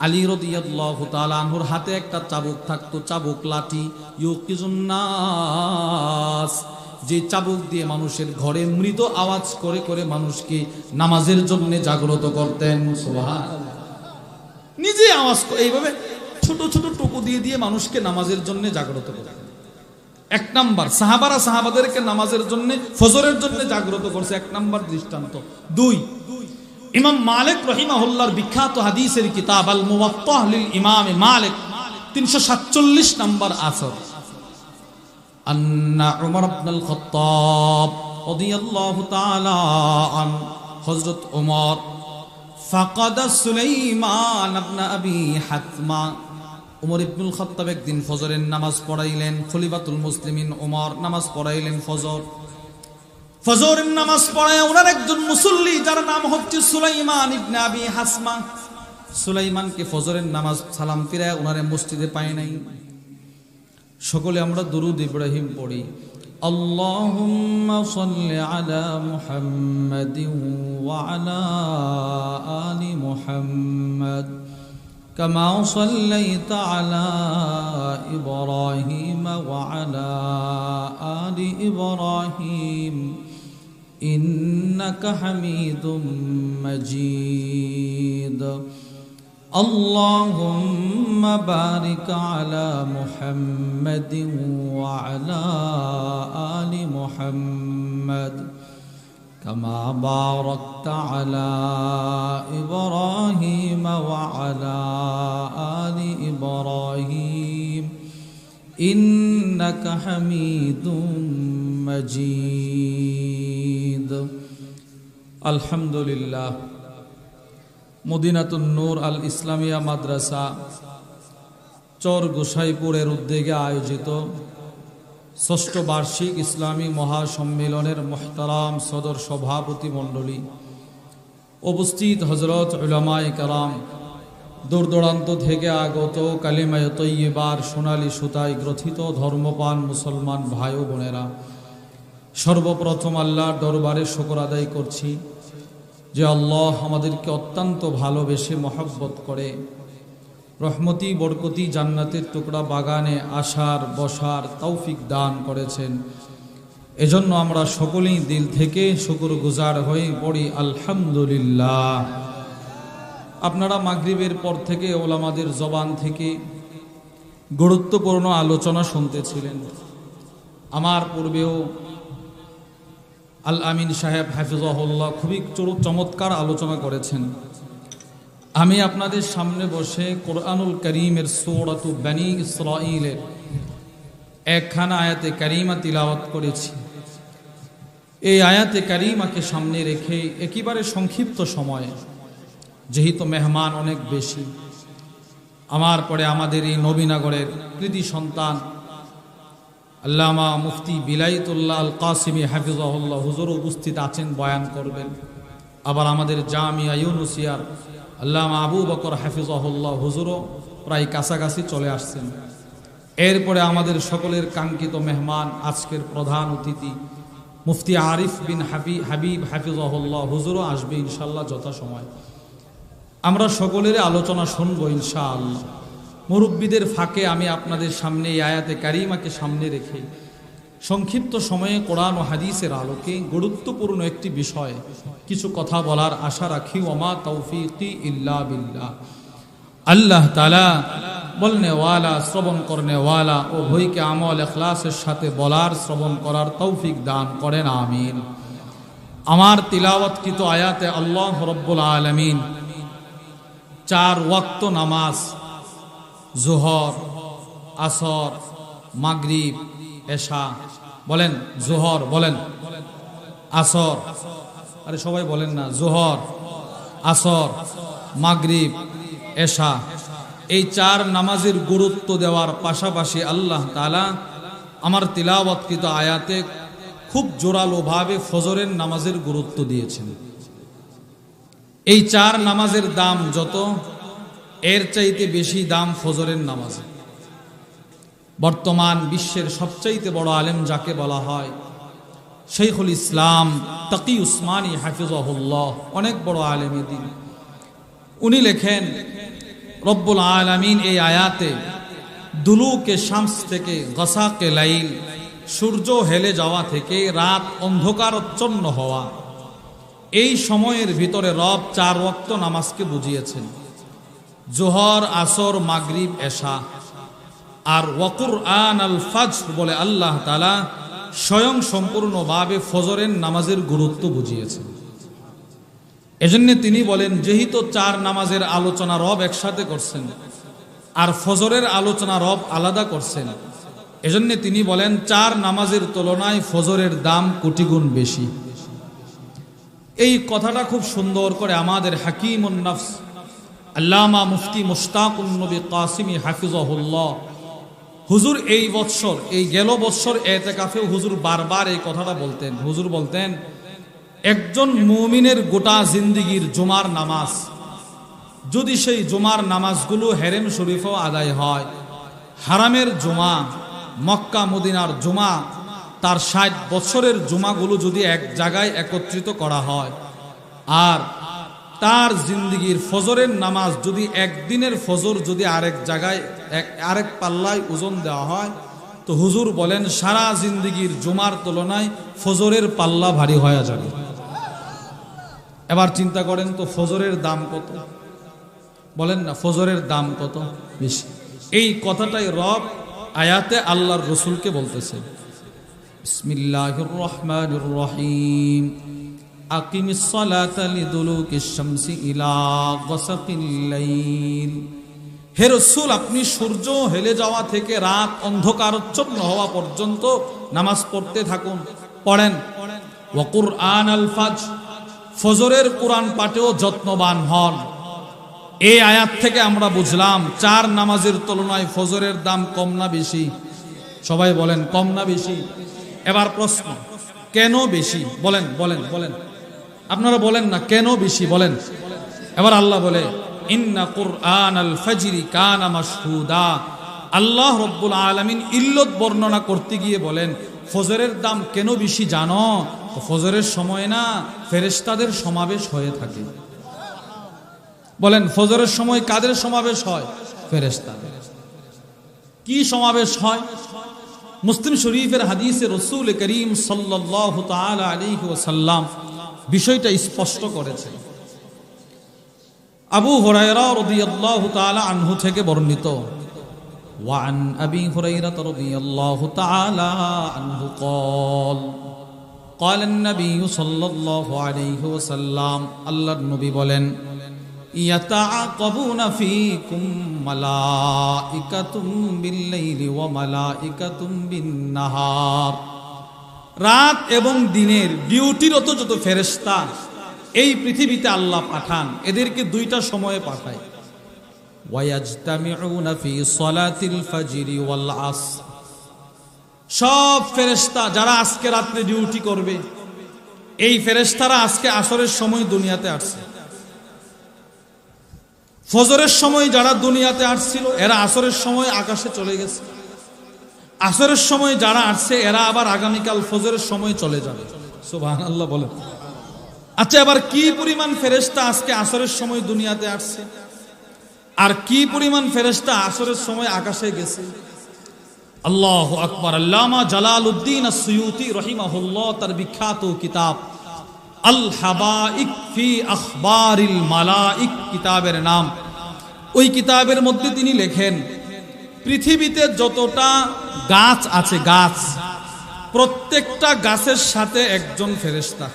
আলী রাদিয়াল্লাহু তাআলা আনহুর হাতে একটা চাবুক থাকতো, চাবুক লাঠি, ইউকিজুন নাস, যে চাবুক দিয়ে মানুষের ঘরে মৃত আওয়াজ করে করে মানুষকে নামাজের জন্য জাগ্রত করতেন। সুবহানাল্লাহ। নিজে আওয়াজ এইভাবে ছোট ছোট টুকু দিয়ে দিয়ে মানুষকে নামাজের জন্য জাগ্রত করতেন। এক নাম্বার, সাহাবারা সাহাবাদেরকে নামাজের জন্য, ফজরের জন্য জাগ্রত করছে, এক নাম্বার দৃষ্টান্ত। দুই, ইমাম মালিক রাহিমাহুল্লাহর বিখ্যাত হাদিসের কিতাব আল মুওয়াত্তা লিল ইমাম মালিক 347 নম্বর আসর, আন্না উমর ইবনুল খাত্তাব রাদিয়াল্লাহু তাআলা আন, হযরত ওমর ফাকাদা সুলাইমান ইবনে আবি হাতমা, ওমর ইবনুল খাত্তাব একদিন ফজরের নামাজ পড়াইলেন, খলিফাতুল মুসলিমিন ওমর নামাজ পড়াইলেন ফজর। ফজরের নামাজ পড়ায় ওনার একজন মুসল্লি যার নাম হচ্ছে সুলাইমান ইবনে আবি হাসমা, সুলাইমানকে ফজরের নামাজ সালাম ফিরায় ওনারে মসজিদে পায় নাই। সকলে আমরা দুরূদ ইব্রাহিম পড়ি, আল্লাহুম্মা সাল্লি আলা মুহাম্মাদিন ওয়া আলা আলি মুহাম্মাদ কামা সাল্লাইতা আলা ইব্রাহিম ওয়া আলা আলি ইব্রাহিম ইন্নাকা হামিদুম মাজিদ। আল্লাহুম্মা বারিক আলা মুহাম্মাদিন ওয়া আলা আলি মুহাম্মাদ কামা বারাকতা আলা ইব্রাহিম ওয়া আলা আলি ইব্রাহিম ইন্নাকা হামিদুম মাজিদ। আলহামদুলিল্লাহ, মদিনাতুন নূর আল ইসলামিয়া মাদ্রাসা চর গোসাইপুরের উদ্যোগে আয়োজিত ষষ্ঠ বার্ষিক ইসলামী মহাসম্মেলনের মুহতারাম সদর সভাপতি মণ্ডলী, উপস্থিত হযরত উলামায়ে কেরাম, দূর দূরান্ত থেকে আগত কালিমায়ে তয়্যিবার সোনালী সুতায় গ্রথিত ধর্মপান মুসলমান ভাই ও বোনেরা, সর্বপ্রথম আল্লাহর দরবারে শুকর আদায় করছি যে আল্লাহ আমাদেরকে অত্যন্ত ভালোবেসে মহব্বত করে রহমতি বরকতি জান্নাতের টুকরা বাগানে আসার বসার তৌফিক দান করেছেন। এজন্য আমরা সকলেই দিল থেকে শুকরগুজার হয়ে পড়ি আলহামদুলিল্লাহ। আপনারা মাগরিবের পর থেকে ওলামাদের জবান থেকে গুরুত্বপূর্ণ আলোচনা শুনতেছিলেন। আমার পূর্বেও আল আমিন সাহেব হাফিজাহুল্লাহ খুবই চমৎকার আলোচনা করেছেন। আমি আপনাদের সামনে বসে কোরআনুল কারীমের সূরাতু বনী ইসরাঈলের একখানা আয়াতে কারিমা তিলাওয়াত করেছি। এই আয়াতে কারিমাকে সামনে রেখে একেবারে সংক্ষিপ্ত সময়ে, যেহেতু মেহমান অনেক বেশি, আমার পরে আমাদের এই নবীনগরের কৃতি সন্তান আল্লামা মুফতি বিলাইতুল্লাহ আল কাসিমি হাফিজাহুল্লাহ হুজুর উপস্থিত আছেন, বয়ান করবেন। আবার আমাদের জামিয়া ইউনুসিয়ার আল্লামা আবু বকর হাফিজাহুল্লাহ হুজুরও প্রায় কাছাকাছি চলে আসছেন। এরপরে আমাদের সকলের কাঙ্ক্ষিত মেহমান, আজকের প্রধান অতিথি মুফতি আরিফ বিন হাবিব হাফিজাহুল্লাহ হুজুরও আসবে ইনশাআল্লাহ যথাসময়। আমরা সকলের আলোচনা শুনবো ইনশাআল্লাহ। মুরব্বীদের ফাঁকে আমি আপনাদের সামনে এই আয়াতে কারিমাকে সামনে রেখে সংক্ষিপ্ত সময়ে কোরআন ও হাদিসের আলোকে গুরুত্বপূর্ণ একটি বিষয়ে কিছু কথা বলার আশা রাখি। ওমা তৌফিকি ইল্লা বিল্লাহ। আল্লাহ তাআলা বলনে ওয়ালা, শ্রবণ করনে ওয়ালা ও ভয়কে আমল ইখলাসের সাথে বলার শ্রবণ করার তৌফিক দান করেন, আমিন। আমার তিলাওয়াতকৃত আয়াতে আল্লাহ রাব্বুল আলামিন 4 ওয়াক্ত নামাজ, জোহর, আসর, মাগরিব, এশা, বলেন জোহর, বলেন আসর, আরে সবাই বলেন না, জোহর, আসর, মাগরিব, এশা, এই 4 নামাজের গুরুত্ব দেওয়ার পাশাপাশি আল্লাহ তাআলা আমার তিলাওয়াতকৃত আয়াতে খুব জোরালোভাবে ফজরের নামাজের গুরুত্ব দিয়েছেন। এই 4 নামাজের দাম যত, এর চাইতে বেশি দাম ফজরের নামাজে। বর্তমান বিশ্বের সবচাইতে বড় আলেম যাকে বলা হয় শাইখুল ইসলাম তাকি উসমানী হাফিজাহুল্লাহ, অনেক বড় আলেম দিন, উনি লেখেন রব্বুল আলামিন এই আয়াতে দুলুকে শামস থেকে গসাকে লাইল, সূর্য হেলে যাওয়া থেকে রাত অন্ধকারাচ্ছন্ন হওয়া, এই সময়ের ভিতরে রব 4 ওয়াক্ত নামাজকে বুঝিয়েছেন। জোহর, আসর, মাগরিব, এশা। আর ওয়াকুরআন আল ফাজর বলে আল্লাহ তাআলা স্বয়ং সম্পূর্ণভাবে ফজরের নামাজের গুরুত্ব বুঝিয়েছেন। এজন্য তিনি বলেন, যেহেতু 4 নামাজের আলোচনা রব একসাথে করছেন আর ফজরের আলোচনা রব আলাদা করছেন, এজন্য তিনি বলেন 4 নামাজের তুলনায় ফজরের দাম কোটি গুণ বেশি। এই কথাটা খুব সুন্দর করে আমাদের হাকিমুন নফস আল্লামা মুফতি মুশতাকুন নবী কাসিমি হাফিজাহুল্লাহ হুজুর এই বৎসর, এই গেল বৎসর এতেকাফে হুজুর বারবার এই কথাটা বলতেন। হুজুর বলতেন, একজন মুমিনের গোটা জিন্দিগির জুমার নামাজ যদি সেই জুমার নামাজগুলো হেরেম শরীফও আদায় হয়, হারামের জুমা, মক্কা মদিনার জুমা, তার 60 বছরের জুমাগুলো যদি এক জায়গায় একত্রিত করা হয়, আর তার জিন্দিগির ফজরের নামাজ যদি একদিনের ফজর যদি আরেক জায়গায় আরেক পাল্লায় ওজন দেওয়া হয়, তো হুজুর বলেন সারা জিন্দিগির জুমার তুলনায় ফজরের পাল্লা ভারী হয়ে যাবে। এবার চিন্তা করেন তো ফজরের দাম কত, বলেন না ফজরের দাম কত বেশি। এই কথাটাই রব আয়াতে আল্লাহর রসুলকে বলতেছে। বিসমিল্লাহির রহমানির রহিম, আকিমিস সালাতা লিদুলুকিশ শামসি ইলা গাসাকিল লাইল। হে রাসূল, আপনি সূর্য হেলে যাওয়া থেকে রাত অন্ধকারাচ্ছন্ন হওয়া পর্যন্ত নামাজ পড়তে থাকুন, পড়েন। ওয়া কুরআন আল ফাজর, ফজরের কোরআন পাঠেও যত্নবান হন। এই আয়াত থেকে আমরা বুঝলাম 4 নামাজের তুলনায় ফজরের দাম কম না বেশি? সবাই বলেন কম না বেশি? এবার প্রশ্ন, কেন বেশি? বলেন বলেন বলেন, আপনারা বলেন না কেন বেশি বলেন। এবার আল্লাহ বলে, ইন্না কুরআন আল ফাজরি কানা মাশহুদা। আল্লাহ রব্বুল আলামিন ইল্লত বর্ণনা করতে গিয়ে বলেন, ফজরের দাম কেন বেশি জানো? ফজরের সময় না ফেরেশতাদের সমাবেশ হয়ে থাকে। বলেন ফজরের সময় কাদের সমাবেশ হয়? ফেরেশতাদের। কি সমাবেশ হয়? মুসলিম শরীফের হাদিসে রাসূল করিম সাল্লাল্লাহু তাআলা আলাইহি ওয়াসাল্লাম বিষয়টা স্পষ্ট করেছেন। আবু হুরায়রা রাদিয়াল্লাহু তাআলা আনহু থেকে বর্ণিত, ওয়া আন আবি হুরায়রা রাদিয়াল্লাহু তাআলা আনহু قال قال النبي صلى الله عليه وسلم, আল্লাহর নবী বলেন, ইয়াতাআকাবুনা ফীকুম মালাইকাতুম বিল-লাইলি ওয়া মালাইকাতুম বিন-নাহার। রাত এবং দিনের ডিউটিরত যত ফেরেশতা এই পৃথিবীতে আল্লাহ পাঠান, এদেরকে 2টা সময়ে পাঠায়। ওয়ায়াজতামিউনা ফি সালাতিল ফাজরি ওয়াল আসর। সব ফেরেশতা যারা আজকে রাতে ডিউটি করবে, এই ফেরেশতারা আজকে আসরের সময় দুনিয়াতে আসছে। ফজরের সময় যারা দুনিয়াতে আসছিল এরা আসরের সময় আকাশে চলে গেছে। আসরের সময় যারা আসছে এরা আবার আগামীকাল ফজরের সময় চলে যাবে। সুবহানাল্লাহ বলেন। আচ্ছা, এবার কি পরিমাণ ফেরেশতা আজকে আসরের সময় দুনিয়াতে আসছে, আর কি পরিমাণ ফেরেশতা আসরের সময় আকাশে গেছে? আল্লাহু আকবার। আল্লামা জালালউদ্দিন আস-সুয়ুতি রাহিমাহুল্লাহ তার বিখ্যাত কিতাব আল হাবাইক ফি আখবারিল মালাইক কিতাবের নাম, ওই কিতাবের মধ্যে তিনি লেখেন, পৃথিবীতে যতটা গাছ আছে, গাছ, প্রত্যেকটা গাছের সাথে একজন ফেরেশতা।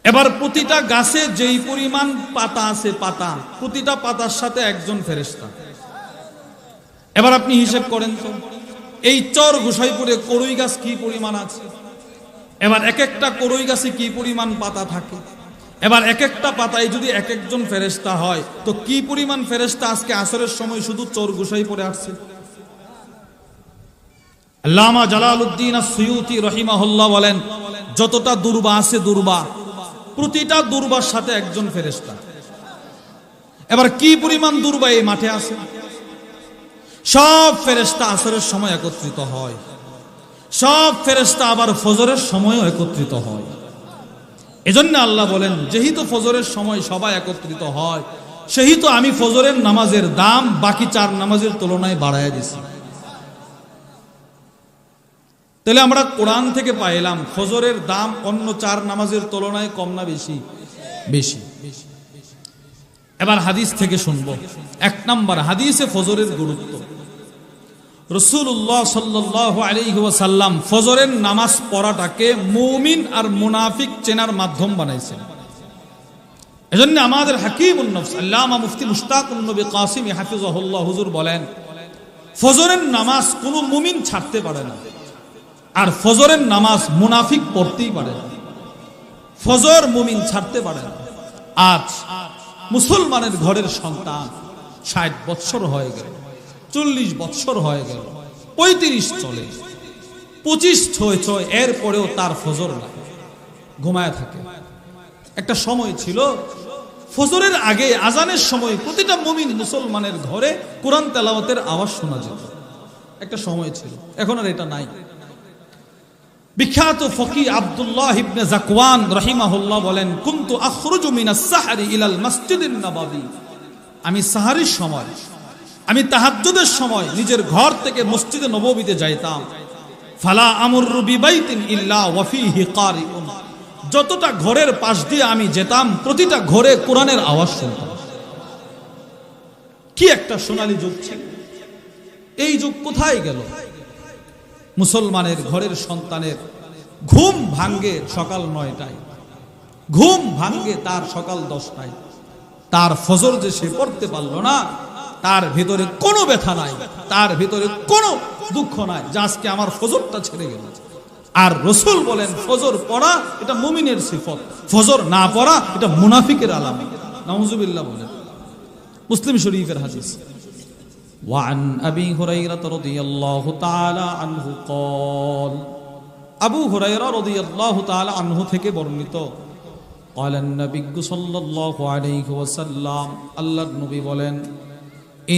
এবার প্রতিটা গাছে যেই পরিমাণ পাতা আছে, পাতা, প্রতিটা পাতার সাথে একজন ফেরেশতা। এবার আপনি হিসাব করেন তো, এই চর গোসাইপুরে করই গাছ কি পরিমাণ আছে, এবার এক একটা করই গাছে কি পরিমাণ পাতা থাকে, এবার এক একটা পাতায় যদি এক একজন ফেরেশতা হয়, তো কি পরিমাণ ফেরেশতা আজকে আসরের সময় শুধু চর গোসাইপুরে আসছে। আল্লামা জালালউদ্দিন আস-সুয়ুতি রাহিমাহুল্লাহ বলেন, যতটা দুর্বা আছে দুর্বা, প্রতিটা দুর্বার সাথে একজন ফেরেশতা। এবার কি পরিমাণ দুর্বা এই মাঠে আছে? সব ফেরেশতা আসরের সময় একত্রিত হয়, সব ফেরেশতা আবার ফজরের সময়ও একত্রিত হয়। এজন্য আল্লাহ বলেন, যেহেতু ফজরের সময় সবাই একত্রিত হয়, সেই তো আমি ফজরের নামাজের দাম বাকি 4 নামাজের তুলনায় বাড়ায় দিছি। তাহলে আমরা কোরআন থেকে পাইলাম ফজরের দাম অন্য 4 নামাজের তুলনায় কম না বেশি? বেশি। এবার হাদিস থেকে শুনবো। 1 নাম্বার হাদিসে ফজরের গুরুত্ব। রাসূলুল্লাহ সাল্লাল্লাহু আলাইহি ওয়াসাল্লাম ফজরের নামাজ পড়াটাকে মুমিন আর মুনাফিক চেনার মাধ্যম বানাইছেন। এজন্য আমাদের হাকিমুন নফস আল্লামা মুফতি মুশতাকুন নবী কাসিম হাফিজাহুল্লাহ হুজুর বলেন, ফজরের নামাজ কোনো মুমিন ছাড়তে পারে না, আর ফজরের নামাজ মুনাফিক পড়তেই পারে না। ফজর মুমিন ছাড়তে পারে না। আজ মুসলমানের ঘরের সন্তান 60 বছর হয়ে গেল, 40 বছর হয়ে গেল, 35 চলে, 25 ছয় এরপরেও তার ফজর নাই, ঘুমায় থাকে। একটা সময় ছিল ফজরের আগে আজানের সময় প্রতিটা মুমিন মুসলমানের ঘরে কোরআন তেলাওয়াতের আওয়াজ শোনা যেত। একটা সময় ছিল, এখন আর এটা নাই। বিখ্যাত ফকি আব্দুল্লাহ ইবনে যাকওয়ান রাহিমাহুল্লাহ বলেন, কুনতু আখরুজু মিনাস সাহরি ইলাল মসজিদিন নববী, আমি সাহরির সময়, আমি তাহাজ্জুদের সময় নিজের ঘর থেকে মসজিদে নববীতে যাইতাম। ফালা আমুরু বিবাইতিন ইল্লা ওয়া ফীহি কারিউন, যতটা ঘরের পাশ দিয়ে আমি যেতাম প্রতিটা ঘরে কোরআনের আওয়াজ শুনতাম। কি একটা সোনালী যুগ ছিল। এই যুগ কোথায় গেল? মুসলমানের ঘরের সন্তানের ঘুম ভাঙ্গে সকাল 9টায়, ঘুম ভাঙ্গে তার সকাল 10টায়। তার ফজর যে সে পড়তে পারলো না, তার ভিতরে কোনো ব্যথা নাই, তার ভিতরে কোনো দুঃখ নাই যে আজকে আমার ফজরটা ছেড়ে গেল। আর রাসূল বলেন, ফজর পড়া এটা মুমিনের সিফত, ফজর না পড়া এটা মুনাফিকের আলামত। নাউজুবিল্লাহ বলেন। মুসলিম শরীফের হাদিস। وعن أبي هريرة رضي الله تعالى عنه قال, আবু হুরায়রা রাদিয়াল্লাহু তাআলা আনহু থেকে বর্ণিত, قال النبي صلى الله عليه وسلم, আল্লাহর নবী বলেন,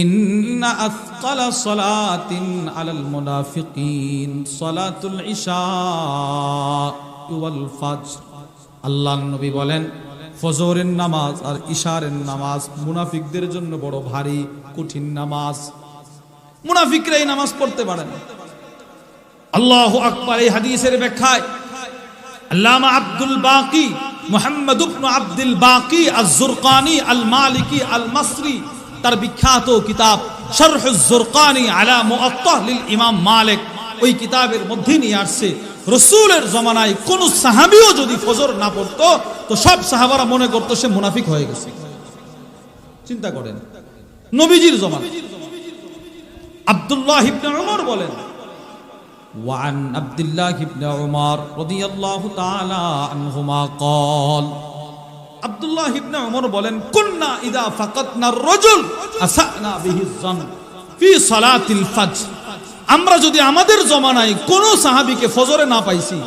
إن أثقل صلاة على المنافقين صلاة العشاء والفجر, আল্লাহর নবী বলেন, ফজরের নামাজ আর ইশারের নামাজ মুনাফিকদের জন্য বড় ভারী কঠিন নামাজ। মুনাফিকরা এই নামাজ পড়তে পারে না। আল্লাহু আকবার। এই হাদিসের ব্যাখ্যায় আল্লামা আব্দুল বাকি মুহাম্মদ ইবনে আব্দুল বাকি আয-যুরকানি আল-মালিকি আল-মাসরি তার বিখ্যাত কিতাব শারহুজ যুরকানি আলা মুআত্তাহ লিল ইমাম মালিক, ওই কিতাবের মধ্যে নিয়ে আসছে, রাসূলের জামানায় কোন সাহাবীও যদি ফজর না পড়তো তো সব সাহাবারা মনে করতো সে মুনাফিক হয়ে গেছে। চিন্তা করেন, নবীজির জামানায়। আব্দুল্লাহ ইবনে উমর বলেন, ওয়ান আব্দুল্লাহ ইবনে উমর রাদিয়াল্লাহু তাআলা আনহুমা قال, আব্দুল্লাহ ইবনে উমর বলেন, কুননা ইযা ফাকাতনা আর-রাজুল আসানা বিহি যান ফি সালাতিল ফজর, আমরা যদি আমাদের জামানায় কোন সাহাবীকে ফজরে না পাইছি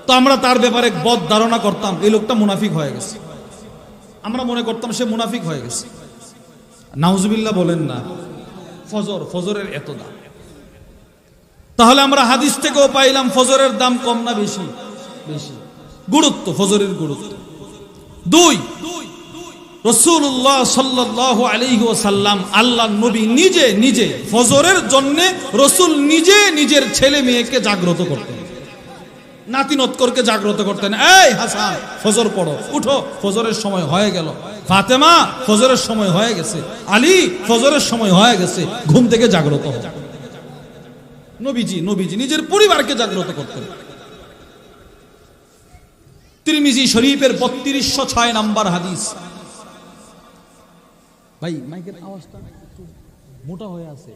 তো আমরা তার ব্যাপারে বদ ধারণা করতাম এই লোকটা মুনাফিক হয়ে গেছে। আমরা মনে করতাম সে মুনাফিক হয়ে গেছে। নাউজুবিল্লাহ বলেন না। ফজরের এত দাম। তাহলে আমরা হাদিস থেকেও পাইলাম ফজরের দাম কম না বেশি? বেশি। গুরুত্ব, ফজরের গুরুত্ব। 2, রাসূলুল্লাহ সাল্লাল্লাহু আলাইহি ওয়াসাল্লাম আল্লাহর নবী নিজে ফজরের জন্য রাসূল নিজে নিজের ছেলে মেয়েকে জাগ্রত করতেন, নাতিনতকরকে জাগ্রত করতেন। এই হাসান, ফজর পড়ো, উঠো, ফজরের সময় হয়ে গেল। ফাতেমা, ফজরের সময় হয়ে গেছে। আলী, ফজরের সময় হয়ে গেছে, ঘুম থেকে জাগ্রত হও। নবীজি নিজের পরিবারকে জাগ্রত করতেন। তিরমিজি শরীফের 3206 নাম্বার হাদিস। ভাই মাইকের আওয়াজটা একটু মোটা হয়ে আছে,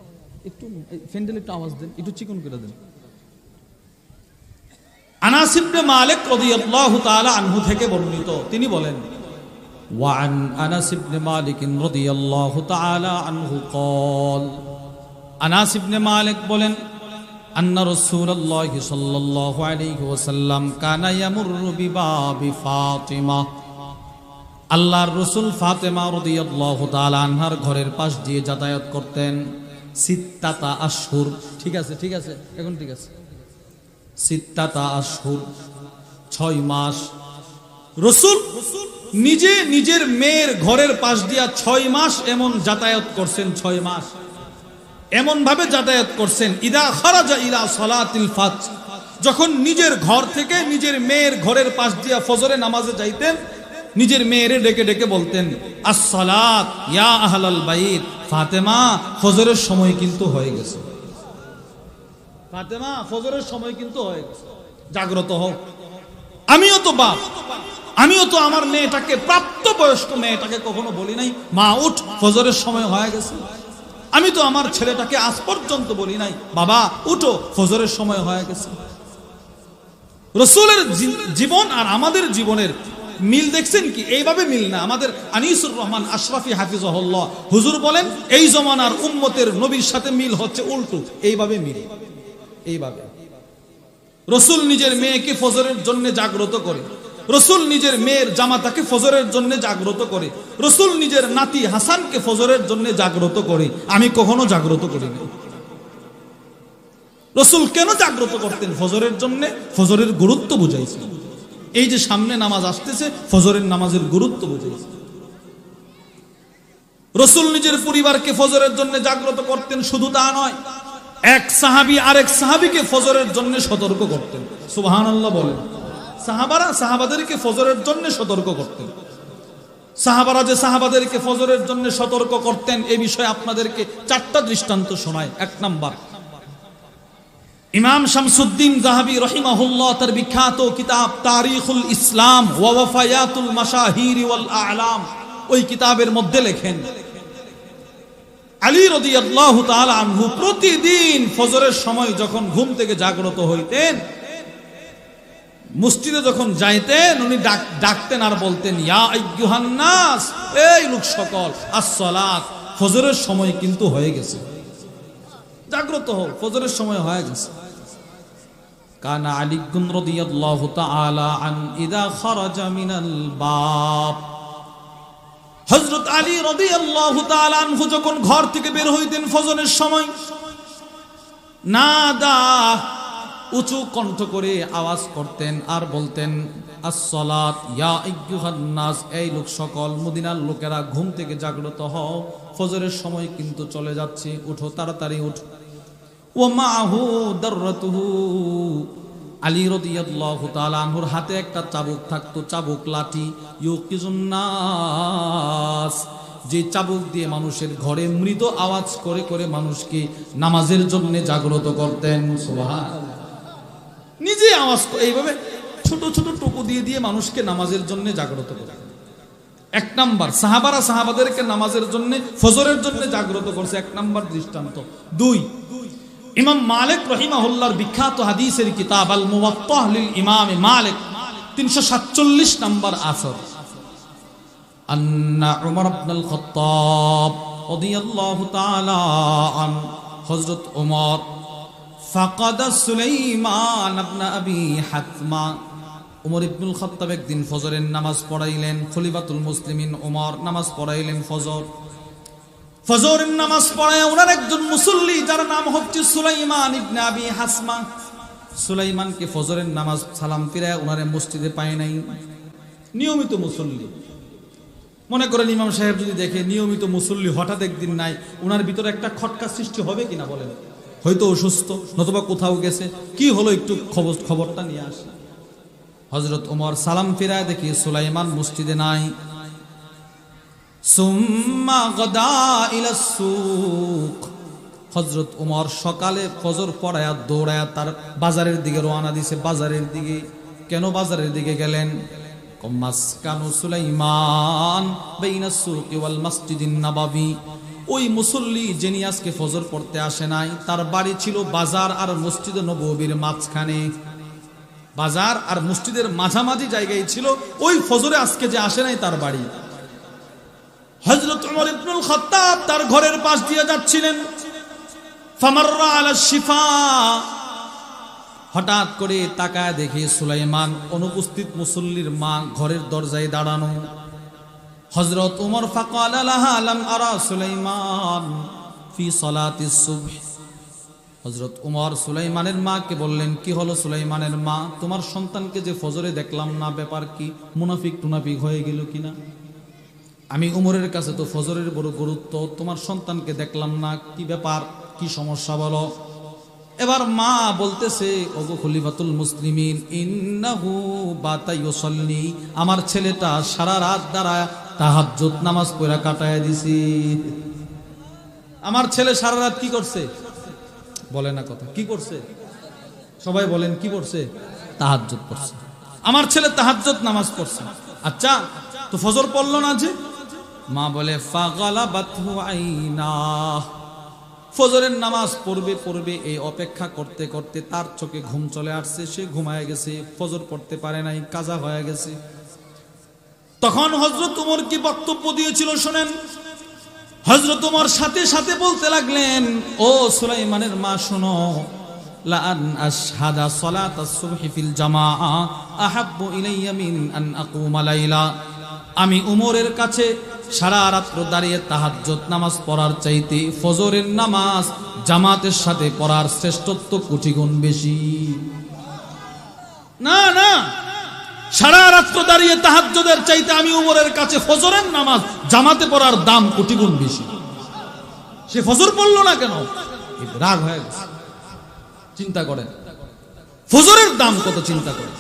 একটু ফ্যান্ডেল একটু আওয়াজ দেন, একটু চিকন করে দেন। আনাস ইবনে মালিক রাদিয়াল্লাহু তাআলা আনহু থেকে বর্ণিত, তিনি বলেন, ওয়ান আনাস ইবনে মালিক রাদিয়াল্লাহু তাআলা আনহু قال, আনাস ইবনে মালিক বলেন, আন্না রাসূলুল্লাহ সাল্লাল্লাহু আলাইহি ওয়াসাল্লাম কানা ইয়ামুরু বিবাবি ফাতিমা, আল্লাহর রাসূল ফাতেমা রাদিয়াল্লাহু তাআলা আনহার ঘরের পাশ দিয়ে যাতায়াত করতেন। সিত্তাতা আশহুর, ঠিক আছে এখন ঠিক আছে, সিত্তাতা আশহুর, 6 মাস রাসূল নিজে নিজের মেয়ের ঘরের পাশ দিয়া 6 মাস এমন যাতায়াত করছেন, 6 মাস এমন ভাবে যাতায়াত করছেন, ইদা খারাজা ইলা সালাতিল ফাজর, যখন নিজের ঘর থেকে নিজের মেয়ের ঘরের পাশ দিয়া ফজরের নামাজে যাইতেন, নিজের মেয়েরে ডেকে ডেকে বলতেন, আসসালাত ইয়া আহলাল বাইত, ফাতেমা ফজরের সময় কিন্তু হয়ে গেছে, ফাতেমা ফজরের সময় কিন্তু হয়ে গেছে, জাগ্রত হও। আমিও তো বাপ, আমিও তো আমার মেয়েটাকে, প্রাপ্তবয়স্ক মেয়েটাকে কখনো বলি নাই মা উঠ ফজরের সময় হয়ে গেছে। আমি তো আমার ছেলেটাকে আজ পর্যন্ত বলি নাই বাবা উঠো ফজরের সময় হয়ে গেছে। রাসূলের জীবন আর আমাদের জীবনের মিল দেখছেন কি? এইভাবে মিল না। আমাদের আনিসুর রহমান আশরাফি হাফিজাহুল্লাহ হুজুর বলেন, এই জমানার উম্মতের নবীর সাথে মিল হচ্ছে উল্টো, এইভাবে মিল। এইভাবে রাসূল নিজের মেয়েকে ফজরের জন্য জাগ্রত করে, রাসূল নিজের মেয়ের জামাতাকে ফজরের জন্য জাগ্রত করে, রাসূল নিজের নাতি হাসানকে ফজরের জন্য জাগ্রত করে। আমি কখনো জাগ্রত করিনি। রাসূল কেন জাগ্রত করতেন? ফজরের জন্য, ফজরের গুরুত্ব বুঝাইছে। এই যে সামনে নামাজ আসতেছে, ফজরের নামাজের গুরুত্ব বুঝাইছে। রাসূল নিজের পরিবারকে ফজরের জন্য জাগ্রত করতেন, শুধু তা নয়, এক সাহাবী আরেক সাহাবীকে ফজরের জন্য সতর্ক করতেন। সুবহানাল্লাহ বলেন। সাহাবারা সাহাবাদেরকে ফজরের জন্য সতর্ক করতেন। সাহাবারা যে সাহাবাদেরকে ফজরের জন্য সতর্ক করতেন, এই বিষয়ে আপনাদেরকে 4টা দৃষ্টান্ত শোনায়। 1 নাম্বার, ইমাম শামসুদ্দিন যাহাবী রাহিমাহুল্লাহ তার বিখ্যাত কিতাব তারিখুল ইসলাম ওয়া ওয়াফায়াতুল মাশাহির ওয়াল আ'লাম, ওই কিতাবের মধ্যে লেখেন, আলী রাদিয়াল্লাহু তাআলা আনহু প্রতিদিন ফজরের সময় যখন ঘুম থেকে জাগ্রত হইতেন, মসজিদে যখন যাইতেন, উনি ডাকতেন আর বলতেন, ইয়া আইয়ুহান নাস, এই লোক সকল, আসসালাত, ফজরের সময় কিন্তু হয়ে গেছে, জাগ্রত হও, ফজরের সময় হয়ে গেছে। কানা আলী রাদিয়াল্লাহু তাআলা আন ইদা খারাজা মিনাল বাব, হযরত আলী রাদিয়াল্লাহু তাআলা আনহু যখন ঘর থেকে বের হইতেন ফজরের সময়, নাদা, উঁচু কণ্ঠ করে আওয়াজ করতেন আর বলতেন, আসসালাত ইয়া আইয়ুহান নাস, এই লোক সকল, মদিনার লোকেরা ঘুম থেকে জাগ্রত হও, ফজরের সময় কিন্তু চলে যাচ্ছে, উঠো, তাড়াতাড়ি উঠো। ওয়া মাআহু দাররাতুহু, আলী রাদিয়াল্লাহু তাআলা আনহুর হাতে একটা চাবুক থাকতো, চাবুক লাঠি, ইউকিজুন নাস, যে চাবুক দিয়ে মানুষের ঘরে মৃত আওয়াজ করে করে মানুষকে নামাজের জন্য জাগ্রত করতেন। সুবহানাল্লাহ। নিজে আওয়াজ এইভাবে ছোট ছোট টুকু দিয়ে দিয়ে মানুষকে নামাজের জন্য জাগ্রত করতেন। 1 নাম্বার, সাহাবারা সাহাবাদেরকে নামাজের জন্য, ফজরের জন্য জাগ্রত করছে, 1 নাম্বার দৃষ্টান্ত। 2, ইমাম মালিক রাহিমাহুল্লাহর বিখ্যাত হাদিসের কিতাব আল মুওয়াত্তা লিল ইমাম মালিক 347 নাম্বার আসর, আন্না উমর ইবনুল খাত্তাব রাদিয়াল্লাহু তাআলা আন, হযরত ওমর ফাকাদা সুলাইমান ইবনে আবি হাতমা, ওমর ইবনুল খাত্তাব একদিন ফজরের নামাজ পড়াইলেন, খলিফাতুল মুসলিমিন ওমর নামাজ পড়াইলেন ফজরের নামাজ পড়ায় ওনার একজন মুসল্লি যার নাম হচ্ছে সুলাইমান ইবনে আবি হাসমা, সুলাইমানকে ফজরের নামাজ সালাম ফিরায় ওনারে মসজিদে পায় নাই। নিয়মিত মুসল্লি, মনে করেন ইমাম সাহেব যদি দেখে নিয়মিত মুসল্লি হঠাৎ একদিন নাই, ওনার ভিতরে একটা খটকা সৃষ্টি হবে কিনা বলেন? হয়তো অসুস্থ, নতুবা কোথাও গেছে, কি হলো একটু খবরটা নিয়ে আসে। হযরত ওমর সালাম ফিরায় দেখি সুলাইমান মসজিদে নাই। সুম্মা গাদা ইলা সুক, হযরত ওমর সকালে ফজর পড়ায়া দৌড়ায়া তার বাজারের দিকে রওনা দিছে। বাজারের দিকে কেন বাজারের দিকে গেলেন? মাসকানু সুলাইমান বাইনা সুকি ওয়াল মসজিদিন নববী, ওই মুসল্লি যিনি আজকে ফজর পড়তে আসে নাই, তার বাড়ি ছিল বাজার আর মসজিদে নববীর মাঝখানে। বাজার আর মসজিদের মাঝামাঝি জায়গায় ছিল ওই ফজরে আজকে যে আসে নাই তার বাড়ি। হযরত ওমর ইবনুল খাত্তাব তার ঘরের পাশ দিয়ে যাচ্ছিলেন, ফামাররা আলা শিফা, হঠাৎ করে তাকায় দেখে সুলাইমান অনুপস্থিত মুসল্লির মা ঘরের দরজায় দাঁড়ানো। হযরত ওমর ফাকালা লাহা লাম আরা সুলাইমান ফি সালাতিস সুবহ, হযরত উমর সুলাইমানের মাকে বললেন, কি হলো সুলাইমানের মা, তোমার সন্তানকে যে ফজরে দেখলাম না, ব্যাপার কি, মুনাফিক টুনাফিক হয়ে গেল কিনা? আমি উমরের কাছে তো ফজরের বড় গুরুত্ব, তোমার সন্তানকে দেখলাম না, কি ব্যাপার, কি সমস্যা বলো। এবার মা বলতেছে, ওগো খলিফাতুল মুসলিমিন, ইন্নাহু বাতা ইউসাল্লি, আমার ছেলেটা সারা রাত দাঁড়ায় তাহাজ্জুদ নামাজ পড়া কাটায় দিছি। আমার ছেলে সারা রাত কি করছে? বলে না কথা, কি করছে? সবাই বলেন, কি করছে? তাহাজ্জুদ পড়ছে। আমার ছেলে তাহাজ্জুদ নামাজ পড়ছে। আচ্ছা, তো ফজর পড়লো না যে? মা বলে, ফাগালাবাতহু আইনা, ফজরের নামাজ পড়বে এই অপেক্ষা করতে করতে তার চোখে ঘুম চলে আসছে, সে ঘুমায় গেছে, ফজর পড়তে পারে নাই, কাজা হয়ে গেছে। তখন হযরত ওমর কি বক্তব্য দিয়েছিল শোনেন। হযরত ওমর সাথে সাথে বলতে লাগলেন, ও সুলাইমানের মা শোনো, লা আন আশহাদা সালাতাস সুবহি ফিল জামাআ আহাব্বু ইলাইয়া মিন আন আকুমা লাইলা, আমি উমরের কাছে সারা রাত দাঁড়িয়ে তাহাজ্জুদ নামাজ পড়ার চাইতে ফজরের নামাজ জামাতের সাথে পড়ার শ্রেষ্ঠত্ব কোটি গুণ বেশি। না না, সারা রাত দাঁড়িয়ে তাহাজ্জুদের চাইতে আমি উমরের কাছে ফজরের নামাজ জামাতে পড়ার দাম কোটি গুণ বেশি। সে ফজর পড়লো না কেন? রাগ হয়ে গেছে। চিন্তা করেন ফজরের দাম কত, চিন্তা করেন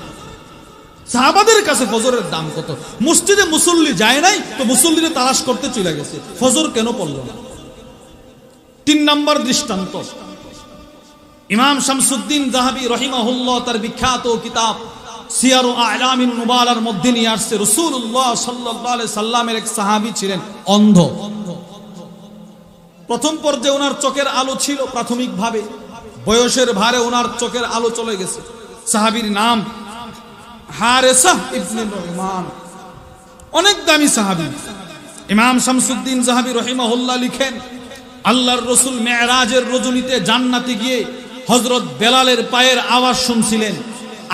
সাহাবাদের কাছে ফজরের দাম কত। মসজিদে মুসল্লি যায় নাই তো মুসল্লিরে তালাশ করতে চলে গেছে, ফজর কেন পড়ল না? 3 নম্বর দৃষ্টান্ত, ইমাম শামসুদ্দিন যাহাবী রাহিমাহুল্লাহ তার বিখ্যাত কিতাব সিয়ারু আ'লামিন নুবালার মধ্যে নিয়ে আসছে, রাসূলুল্লাহ সাল্লাল্লাহু আলাইহি সাল্লামের এক সাহাবী ছিলেন অন্ধ। প্রথম পর্যায়ে ওনার চোখের আলো ছিল, প্রাথমিকভাবে বয়সের ভারে ওনার চোখের আলো চলে গেছে। সাহাবীর নাম হারেসা ইবনে নুমান, অনেক দামি সাহাবী। ইমাম শামসুদ্দিন যাহাবী রাহিমাহুল্লাহ লিখেন, আল্লাহর রাসূল মেরাজের রজনীতে জান্নাতে গিয়ে হযরত বেলালের পায়ের আওয়াজ শুনছিলেন,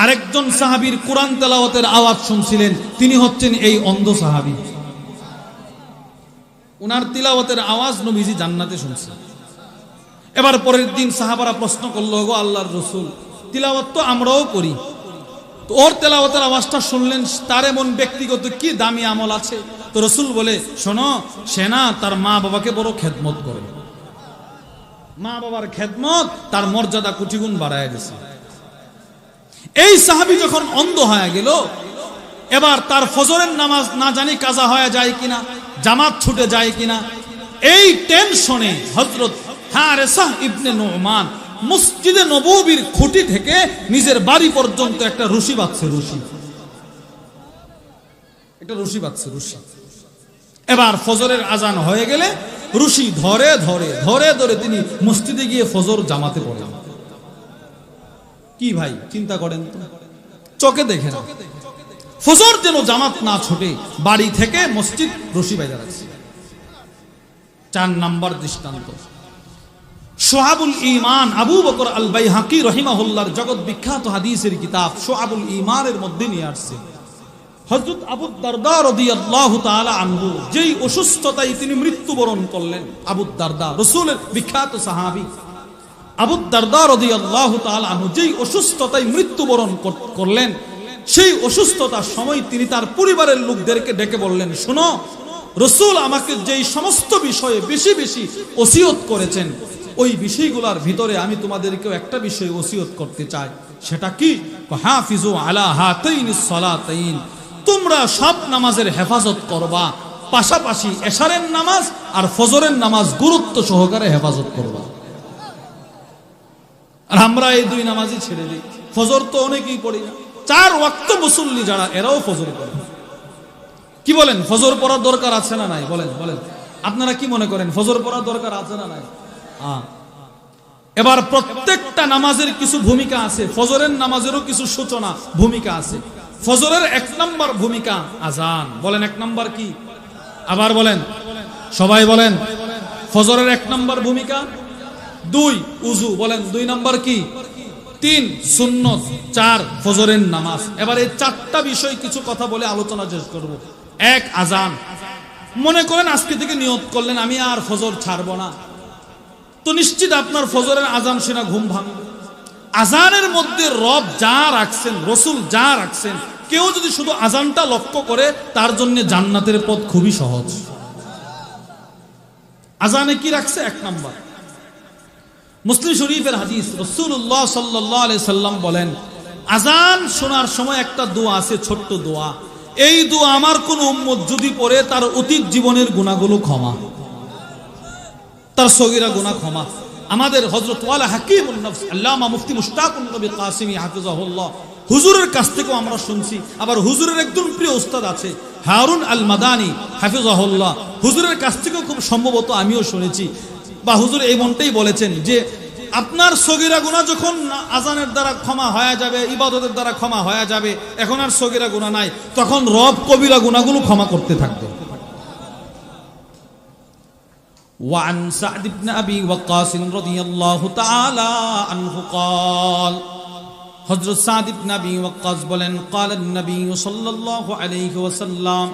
আরেকজন সাহাবীর কোরআন তেলাওয়াতের আওয়াজ শুনছিলেন। তিনি হচ্ছেন এই অন্ধ সাহাবী। ওনার তিলাওয়াতের আওয়াজ নবীজি জান্নাতে শুনছেন। এবার পরের দিন সাহাবারা প্রশ্ন করলো, গো আল্লাহর রাসূল, তিলাওয়াত তো আমরাও করি, তো ওর তেলাওয়াতের আওয়াজটা শুনলেন, তার এমন ব্যক্তিগত কি দামি আমল আছে? তো রাসূল বলে, শোনো, সে না তার মা বাবাকে বড় খেদমত করে, মা বাবার খেদমত তার মর্যাদা কোটি গুণ বাড়ায় দিয়েছে। এই সাহাবী যখন অন্ধ হয়ে গেল, এবার তার ফজরের নামাজ না জানি কাজা হয়ে যায় কিনা, জামাত ছুটে যায় কিনা, এই টেনশনে হযরত হারেসা ইবনে নুমান মসজিদে নববীর খুঁটি থেকে নিজের বাড়ি পর্যন্ত একটা রশি বাঁধছে, রশি। এবার ফজরের আজান হয়ে গেলে রশি ধরে ধরে ধরে ধরে তিনি মসজিদে গিয়ে ফজর জামাতে পড়লেন। কি ভাই চিন্তা করেন তো, চোখে দেখে না, ফজর যেন জামাত না ছুটে বাড়ি থেকে মসজিদ রশি বাইরে রাখছে। 4 নম্বর দৃষ্টান্ত, শুআবুল ঈমান আবু বকর আল বাইহাকি রাহিমাহুল্লাহর জগৎ বিখ্যাত হাদিসের কিতাব শুআবুল ঈমানের মধ্যে নিয়ে আসছে, হযরত আবু দারদা রাদিয়াল্লাহু তাআলা আনহু যেই অসুস্থতায় তিনি মৃত্যুবরণ করলেন। আবু দারদা রাসূলের বিখ্যাত সাহাবী, আবু দারদা রাদিয়াল্লাহু তাআলা আনহু যেই অসুস্থতায় মৃত্যুবরণ করলেন, সেই অসুস্থতার সময় তিনি তার পরিবারের লোকদেরকে ডেকে বললেন, শোনো, রাসূল আমাকে যেই সমস্ত বিষয়ে বেশি বেশি ওসিয়ত করেছেন, ওই বিষয়গুলোর ভিতরে আমি তোমাদেরকেও একটা বিষয় ওসিয়ত করতে চাই। সেটা কি? হাফিজু আলা হাতাইনিস সালাতাইন, তোমরা সব নামাজের হেফাজত করবা, পাশাপাশি এশারের নামাজ আর ফজরের নামাজ গুরুত্ব সহকারে হেফাজত করবা। আর আমরা এই 2 নামাজই ছেড়ে দিই। ফজর তো অনেকেই পড়ি না, 4 ওয়াক্ত মুসল্লি যারা, এরাও ফজর পড়ে। কি বলেন, ফজর পড়ার দরকার আছে না নাই? বলেন বলেন, আপনারা কি মনে করেন, ফজর পড়ার দরকার আছে না নাই? এবার প্রত্যেকটা নামাজের কিছু ভূমিকা আছে, ফজরের নামাজেরও কিছু সূচনা ভূমিকা আছে। ফজরের 1 নম্বর ভূমিকা আজান। বলেন 1 নম্বর কি? আবার বলেন, সবাই বলেন। ফজরের 1 নম্বর ভূমিকা। 2 উযু। বলেন 2 নম্বর কি? 3 সুন্নত। 4 ফজরের নামাজ। এবার এই 4টা বিষয় কিছু কথা বলে আলোচনা শেষ করব। 1 আজান। মনে করেন আজকে থেকে নিয়ত করলেন আমি আর ফজর ছাড়বো না, তো নিশ্চিত আপনার ফজরের আজান শুনে ঘুম ভাঙবে। আজানের মধ্যে রব যা রাখছেন, রসুল যা রাখছেন, কেউ যদি শুধু আজানটা লক্ষ্য করে তার জন্য জান্নাতের পথ খুবই সহজ। আজানে কি রাখছে? এক নাম্বার, মুসলিম শরীফের হাদিস, রাসূলুল্লাহ সাল্লাল্লাহু আলাইহি সাল্লাম বলেন, আজান শোনার সময় একটা দোয়া আছে, ছোট্ট দোয়া। এই দোয়া আমার কোন উম্মত যদি পড়ে তার অতীত জীবনের গুনাহগুলো ক্ষমা, তার সগীরা গুনাহ ক্ষমা। আমাদের হযরত ওয়ালা হাকিমুন নফস আল্লামা মুফতি মুশতাকুন নবী কাসিমি হাফিজাহুল্লাহ হুজুরের কাছ থেকে আমরা শুনছি। আবার হুজুরের একজন প্রিয় উস্তাদ আছে হারুন আল মাদানী হাফিজাহুল্লাহ, হুজুরের কাছ থেকে খুব সম্ভবত আমিও শুনেছি, বা হুজুর এই মনটাই বলেছেন যে আপনার সগীরা গুনাহ যখন আজানের দ্বারা ক্ষমা হয়ে যাবে, ইবাদতের দ্বারা ক্ষমা হয়ে যাবে, এখন আর সগীরা গুনাহ নাই, তখন রব কবিরা গুনাহগুলো ক্ষমা করতে থাকবে। وعن سعد بن أبي وقاص رضي الله تعالى عنه قال حضرت سعد بن أبي وقاص বলেন قال النبي صلى الله عليه وسلم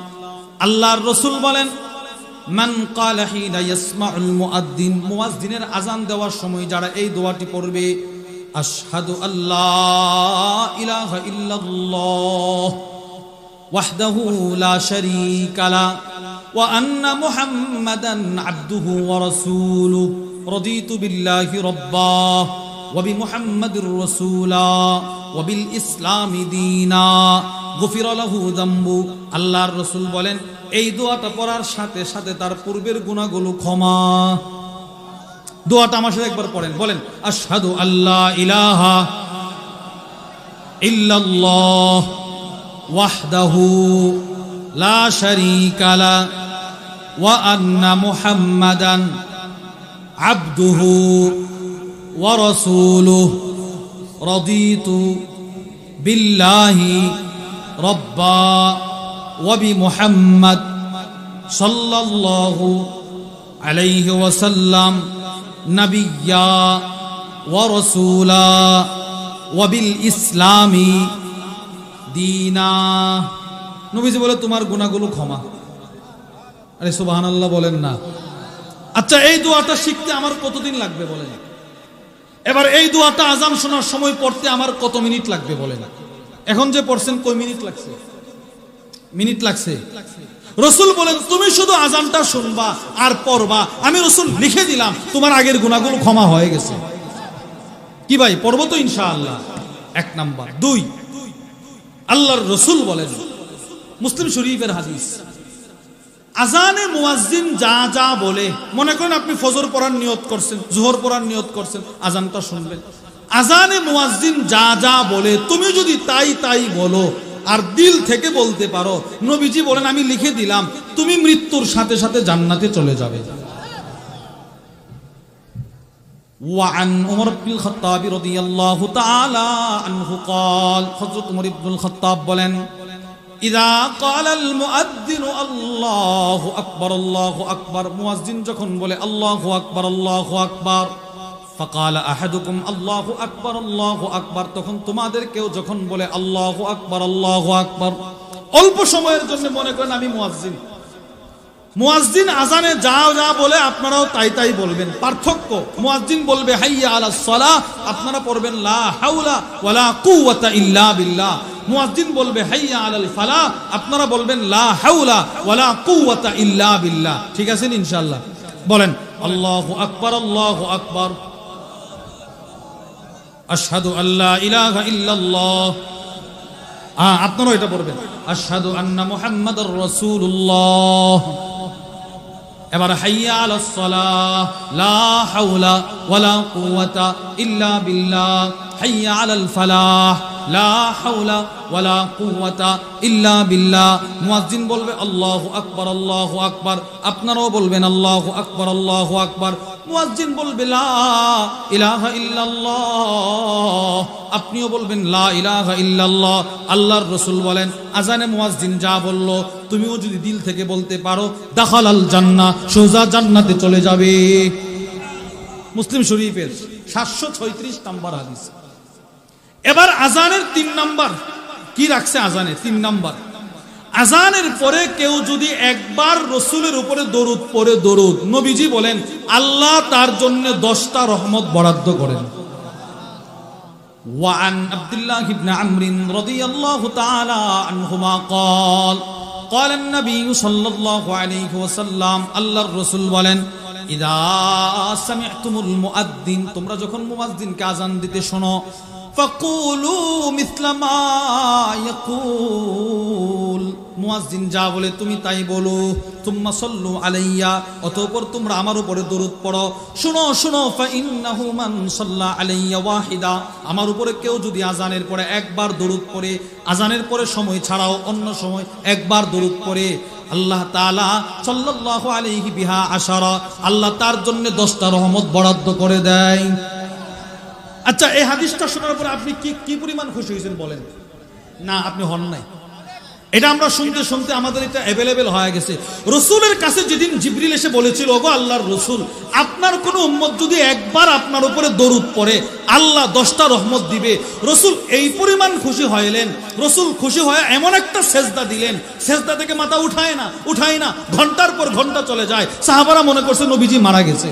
আল্লাহর রাসূল বলেন মান قال حين يسمع المؤذن মুয়াজ্জিনের আযান দেওয়ার সময় যারা এই দোয়াটি পড়বে, আশহাদু আল্লা ইলাহা ইল্লাল্লাহ ওয়াহদাহু লা শারীকা লা وأن محمدا عبده ورسوله رضيت بالله ربا وبمحمد رسولا وبالإسلام دينا غفر له ذنبه। আল্লাহর রাসূল বলেন এই দোয়াটা পড়ার সাথে সাথে তার পূর্বের গুনাহগুলো ক্ষমা। দোয়াটা আমার সাথে একবার পড়েন, বলেন আশহাদু আল্লা ইলাহা ইল্লাল্লাহ ওয়াহদাহু লা শারীকা লা وأن محمدا عبده ورسوله رضيت بالله ربا وبمحمد صلى الله عليه وسلم نبيا ورسولا وبالإسلام دينا। নবীজি বলে তোমার গুনাহগুলো ক্ষমা। আরে সুবহানাল্লাহ বলেন না। আচ্ছা, এই দোয়াটা শিখতে আমার কতদিন লাগবে বলেন? এবার এই দোয়াটা আজান শোনার সময় পড়তে আমার কত মিনিট লাগবে বলেন? এখন যে পড়ছেন কয় মিনিট লাগছে? মিনিট লাগছে। রাসূল বলেন তুমি শুধু আজানটা শুনবা আর পড়বা, আমি রাসূল লিখে দিলাম তোমার আগের গুনাহগুলো ক্ষমা হয়ে গেছে। কি ভাই, পড়বো তো ইনশাআল্লাহ? এক নাম্বার। দুই, আল্লাহর রাসূল বলেন, মুসলিম শরীফের হাদিস, আজানে মুয়াজ্জিন যা যা বলে, মনে করেন আপনি ফজর পড়ার নিয়ত করছেন, জোহর পড়ার নিয়ত করছেন, আজানটা শুনবেন, আজানে মুয়াজ্জিন যা যা বলে তুমি যদি তাই তাই বলো আর দিল থেকে বলতে পারো, নবীজি বলেন আমি লিখে দিলাম তুমি মৃত্যুর সাথে সাথে জান্নাতে চলে যাবে। وعن عمر بن الخطاب رضي الله تعالى عنه قال حضرت عمر بن الخطاب বলেন ইদা ক্বালাল মুআদ্দিনু আল্লাহু আকবার আল্লাহু আকবার, মুয়াজ্জিন যখন বলে আল্লাহু আকবার আল্লাহু আকবার, ফাকালা আহাদুকুম আল্লাহু আকবার আল্লাহু আকবার, তখন তোমাদের কেউ যখন বলে আল্লাহু আকবার আল্লাহু আকবার, অল্প সময়ের জন্য মনে করেন আমি মুয়াজ্জিন, মুয়াজ্জিন আজানে যা যা বলে আপনারাও তাই তাই বলবেন। পার্থক্য, মুয়াজ্জিন বলবে হাইয়া আলাস সালাহ, আপনারা পড়বেন লা হাওলা ওয়ালা কুওয়াতা ইল্লা বিল্লাহ। মুয়াজ্জিন বলবে হাইয়া আলাল ফালাহ, আপনারা বলবেন লা হাওলা ওয়ালা কুওয়াতা ইল্লা বিল্লাহ। ঠিক আছে ইনশাআল্লাহ? বলেন আল্লাহু আকবার আল্লাহু আকবার, আশহাদু আল্লা ইলাহা ইল্লাল্লাহ। আপনারাও এটা পড়বেন আশহাদু আন্না মুহাম্মাদুর রাসূলুল্লাহ। এবার হাইয়া আলাস সালাহ, লা হাওলা ওয়ালা কুওয়াতা ইল্লা বিল্লাহ, হাইয়া আলাল ফালাহ, লা হাওলা ওয়ালা কুওয়াতা ইল্লা বিল্লাহ। মুয়াজ্জিন বলবে আল্লাহু আকবার আল্লাহু আকবার, আপনারাও বলবেন আল্লাহু আকবার আল্লাহু আকবার। মুয়াজ্জিন বলবে লা ইলাহা ইল্লাল্লাহ, আপনিও বলবেন লা ইলাহা ইল্লাল্লাহ। আল্লাহর রাসূল বলেন আজানে মুয়াজ্জিন যা বলল তুমিও যদি দিল থেকে বলতে পারো, দাখালাল জান্নাহ, সোজা জান্নাতে চলে যাবে। মুসলিম শরীফের 736 নম্বর হাদিস। এবার আজানের 3 নাম্বার কি রাখছে? আজানে 3 নাম্বার, আজানের পরে কেউ যদি একবার রসুলের উপরে দরুদ পড়ে, দরুদ, নবীজি বলেন আল্লাহ তার জন্য 10টা রহমত বরাদ্দ করেন। وعن عبد الله بن عمرو رضي الله تعالى عنهما قال النبي صلى الله عليه وسلم الله الرسول বলেন ইদা সামি'তুমুল মুআদ্দিন, তোমরা যখন মুয়াজ্জিনকে আযান দিতে শোনো, ফাকুলু মিসলা মা ইয়াকুল, মুয়াজ্জিন যা বলে তুমি তাই বলো। তুম্মা সাল্লু আলাইয়া, অতঃপর তোমরা আমার উপরে দরুদ পড়ো। শুনো শুনো, ফা ইন্নাহু মান সাল্লা আলাইয়া ওয়াহিদা, আমার উপরে কেউ যদি আজানের পরে একবার দরুদ পড়ে, আজানের পরে সময় ছাড়াও অন্য সময় একবার দরুদ পড়ে, আল্লাহ তাআলা সাল্লাল্লাহু আলাইহি বিহা আশারা, আল্লাহ তার জন্য 10টা রহমত বরাদ্দ করে দেয়। আচ্ছা, এই হাদিসটা শোনার পরে আপনি কি পরিমাণ খুশি হয়েছেন বলেন? না, আপনি হন নাই। এটা আমরা শুনতে শুনতে আমাদের এটা অ্যাভেলেবেল হয়ে গেছে। রসুলের কাছে যেদিন জিবরিল এসে বলেছিল, ওগো আল্লাহর রসুল, আপনার কোনো উম্মত যদি একবার আপনার উপরে দরুদ পড়ে আল্লাহ 10টা রহমত দিবে, রসুল এই পরিমাণ খুশি হইলেন। রসুল খুশি হয়ে এমন একটা সেজদা দিলেন, সেজদা থেকে মাথা উঠায় না, ঘন্টার পর ঘন্টা চলে যায়। সাহাবারা মনে করছে নবীজি মারা গেছে।